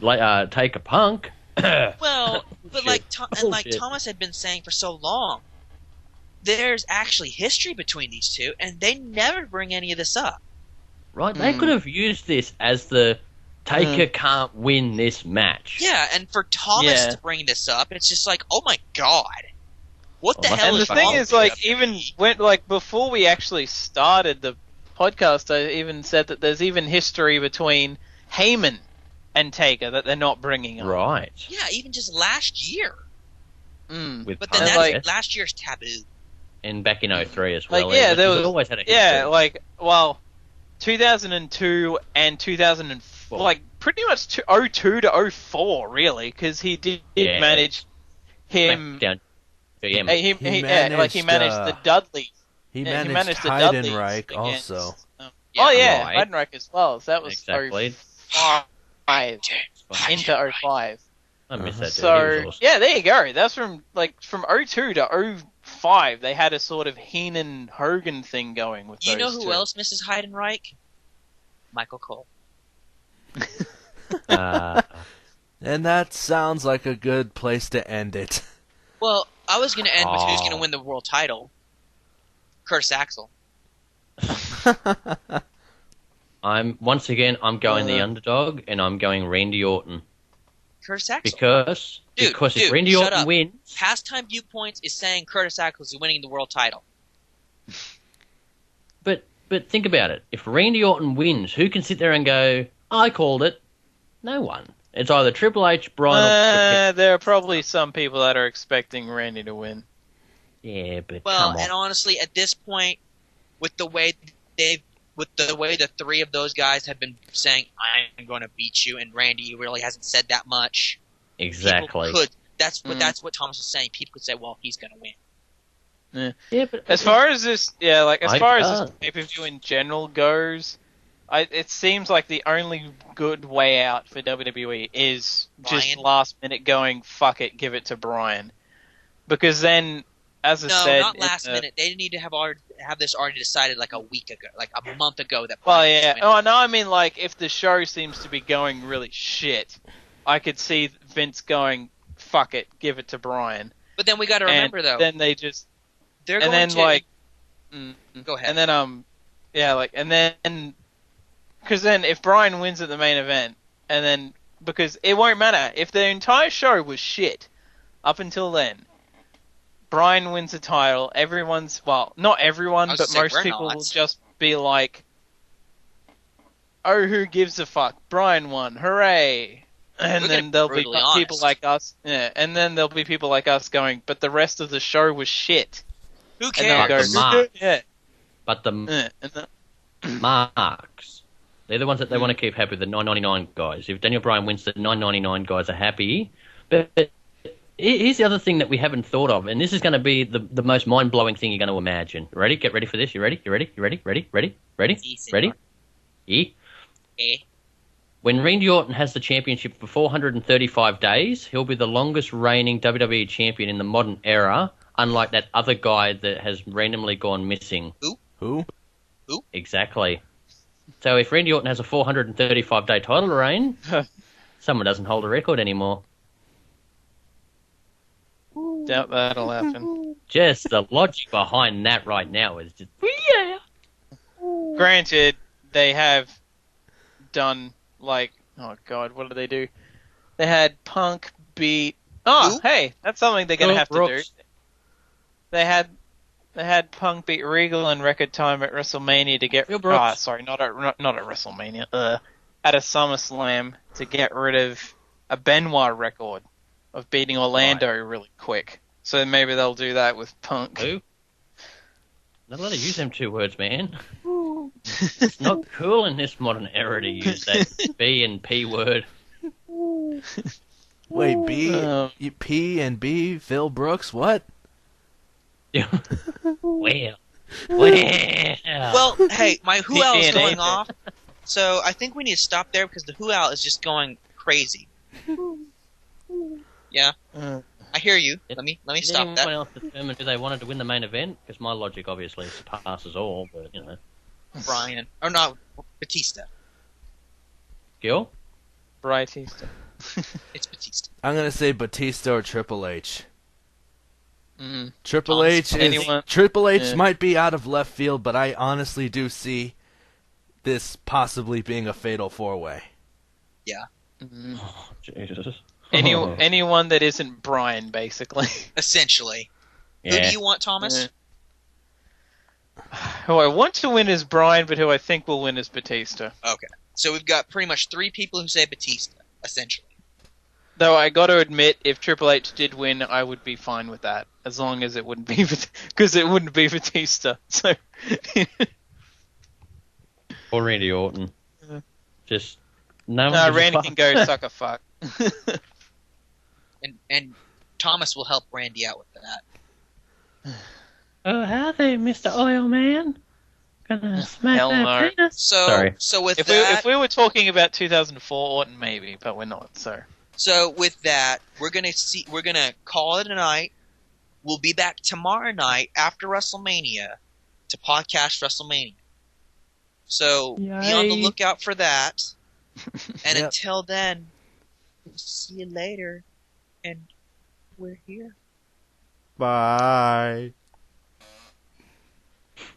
Taker Punk. Well, but like Bullshit. Thomas had been saying for so long, there's actually history between these two, and they never bring any of this up. Right? They could have used this as the Taker can't win this match. Yeah, and for Thomas Yeah. to bring this up, it's just like, oh my god, what the Oh, hell And the is thing wrong is, with like, you? even when, like, before we actually started the podcast, I even said that there's even history between Heyman and Taker that they're not bringing up. Right. Yeah, even just last year. With But then Punk, that's like- last year's taboo. and back in 03 as Like, well. yeah, there We've was- always had a history. Yeah, like, well, 2002 and 2004, like, pretty much 02 to 04, really, because he did Yeah. manage him. Down. He managed, the Dudley. He Yeah, managed the Dudleys Heidenreich against- also. Yeah, oh yeah, right. Heidenreich as well. So that was Exactly. 05 into 05. I miss that dude. He So was awesome. yeah, there you go. That's from 02 to 05. They had a sort of Heenan Hogan thing going with You know those who two. else misses Heidenreich? Michael Cole. And that sounds like a good place to end it. Well, I was going to end with who's Oh. going to win the world title. Curtis Axel. I'm going the underdog, and I'm going Randy Orton Curtis Axel. because Dude, if Randy shut Orton up. wins, Pastime Viewpoints is saying Curtis Axel is winning the world title. but think about it. If Randy Orton wins, who can sit there and go, "I called it"? No one. It's either Triple H, Bryan, or There are probably some people that are expecting Randy to win. yeah, but Well, come on. and honestly, at this point, with the way the three of those guys have been saying, "I'm going to beat you," and Randy really hasn't said that much. Exactly. People could. That's what Thomas was saying. People could say, "Well, he's going to win." Yeah, but As far as this, as far as this can't. pay-per-view in general goes, it seems like the only good way out for WWE is just Bryan? last minute going, fuck it, give it to Bryan. Because then, as I No, said... not last minute. They need to have this already decided like a week ago, like a month ago. That Well, Bryan was yeah. winning. Oh, no, I mean, like, if the show seems to be going really shit, I could see Vince going, fuck it, give it to Bryan. But then we got to remember and though, then they just... they're and going then, to like... go ahead. And then, and then, because then if Bryan wins at the main event, and then, because it won't matter, if the entire show was shit, up until then, Bryan wins the title, not everyone, I was but gonna say, most we're people not. will just be like, oh, who gives a fuck, Bryan won, hooray! And We're then gonna there'll be be brutally people honest. like us, and then there'll be people like us going, but the rest of the show was shit. Who And they'll cares? go, Mark. yeah, but the and then, marks, they're the ones that they want to keep happy. The $9.99 guys. If Daniel Bryan wins, the $9.99 guys are happy. But Here's the other thing that we haven't thought of, and this is going to be the most mind-blowing thing you're going to imagine. Ready? Get ready for this. You ready? You ready? You ready? Ready? Ready? Ready? Sí, Ready? señor. Yeah. Eh? When Randy Orton has the championship for 435 days, he'll be the longest reigning WWE champion in the modern era, unlike that other guy that has randomly gone missing. Who? Exactly. So if Randy Orton has a 435-day title reign, someone doesn't hold a record anymore. Doubt that'll happen. Just the logic behind that right now is just, yeah. Granted, they have done, like, oh god, what did they do? They had Punk beat... Oh, Who? hey, that's something they're going to have to Brooks. do. They had Punk beat Regal in record time at WrestleMania to get... Phil Brooks. Ah, sorry, not at WrestleMania. At a SummerSlam to get rid of a Benoit record of beating Orlando really quick. So maybe they'll do that with Punk. Who? Not allowed to use them two words, man. It's not cool in this modern era to use that B and P word. Wait, Um, P and B, Phil Brooks, what? Well. Well, hey, my who out is PTVP. going off, so I think we need to stop there because the who out is just going crazy. Yeah, I hear you. Let me Did stop anyone that. else determine who they wanted to win the main event? Because my logic obviously surpasses all, but, you know. Brian, or not Batista. Gil? Brightista. It's Batista. I'm gonna say Batista or Triple H. Mm. Triple Thomas, H is anyone- Triple H Yeah. might be out of left field, but I honestly do see this possibly being a fatal four-way. Mm. Oh, Jesus. Anyone that isn't Brian, basically. Essentially. Who Yeah. do you want, Thomas? Who I want to win is Brian, but who I think will win is Batista. Okay. So we've got pretty much 3 people who say Batista, essentially. Though I got to admit, if Triple H did win, I would be fine with that, as long as it wouldn't be because it wouldn't be Batista. So Or Randy Orton. Yeah. Just no one no, gives a Randy fuck. can go suck a fuck. And Thomas will help Randy out with that. Oh, howdy, Mr. Oil Man. Gonna smack Hell that no. penis. So, Sorry. so with If that, we were talking about 2004 Orton, maybe, but we're not. So with that, we're gonna call it a night. We'll be back tomorrow night after WrestleMania to podcast WrestleMania. So be on the Yay. lookout for that. And Yep. until then, we'll see you later. And we're here. Bye.